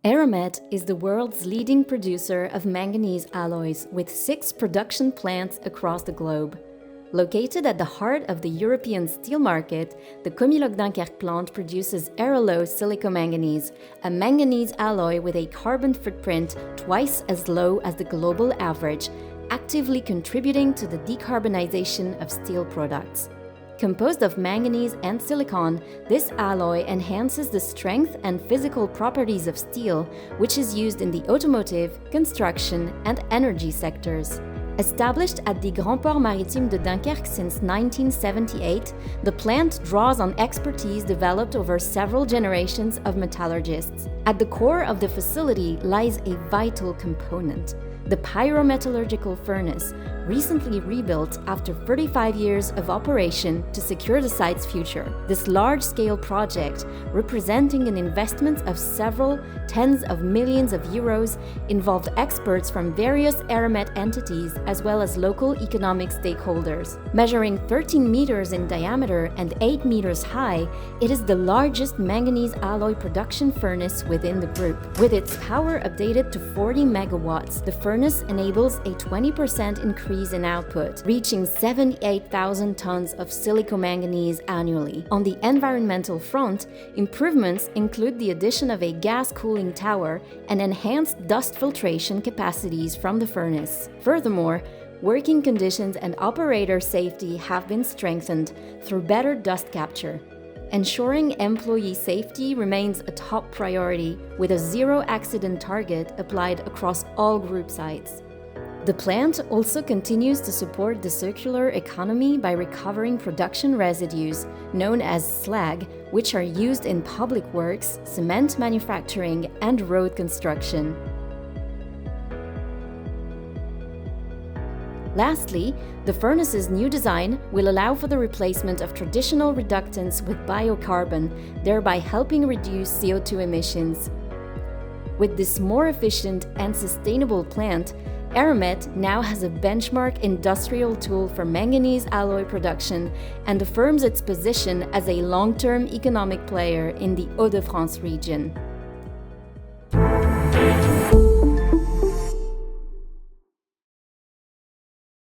Eramet is the world's leading producer of manganese alloys with 6 production plants across the globe. Located at the heart of the European steel market, the Comilog Dunkerque plant produces Aerolow silicomanganese, a manganese alloy with a carbon footprint twice as low as the global average, actively contributing to the decarbonization of steel products. Composed of manganese and silicon, this alloy enhances the strength and physical properties of steel, which is used in the automotive, construction, and energy sectors. Established at the Grand Port Maritime de Dunkerque since 1978, the plant draws on expertise developed over several generations of metallurgists. At the core of the facility lies a vital component: the pyrometallurgical furnace, recently rebuilt after 35 years of operation to secure the site's future. This large-scale project, representing an investment of several tens of millions of euros, involved experts from various Eramet entities as well as local economic stakeholders. Measuring 13 meters in diameter and 8 meters high, it is the largest manganese alloy production furnace within the group. With its power updated to 40 megawatts, the furnace enables a 20% increase in output, reaching 78,000 tons of silicomanganese annually. On the environmental front, improvements include the addition of a gas cooling tower and enhanced dust filtration capacities from the furnace. Furthermore, working conditions and operator safety have been strengthened through better dust capture. Ensuring employee safety remains a top priority, with a zero accident target applied across all group sites. The plant also continues to support the circular economy by recovering production residues, known as slag, which are used in public works, cement manufacturing, and road construction. Lastly, the furnace's new design will allow for the replacement of traditional reductants with biocarbon, thereby helping reduce CO2 emissions. With this more efficient and sustainable plant, Eramet now has a benchmark industrial tool for manganese alloy production and affirms its position as a long-term economic player in the Hauts-de-France region.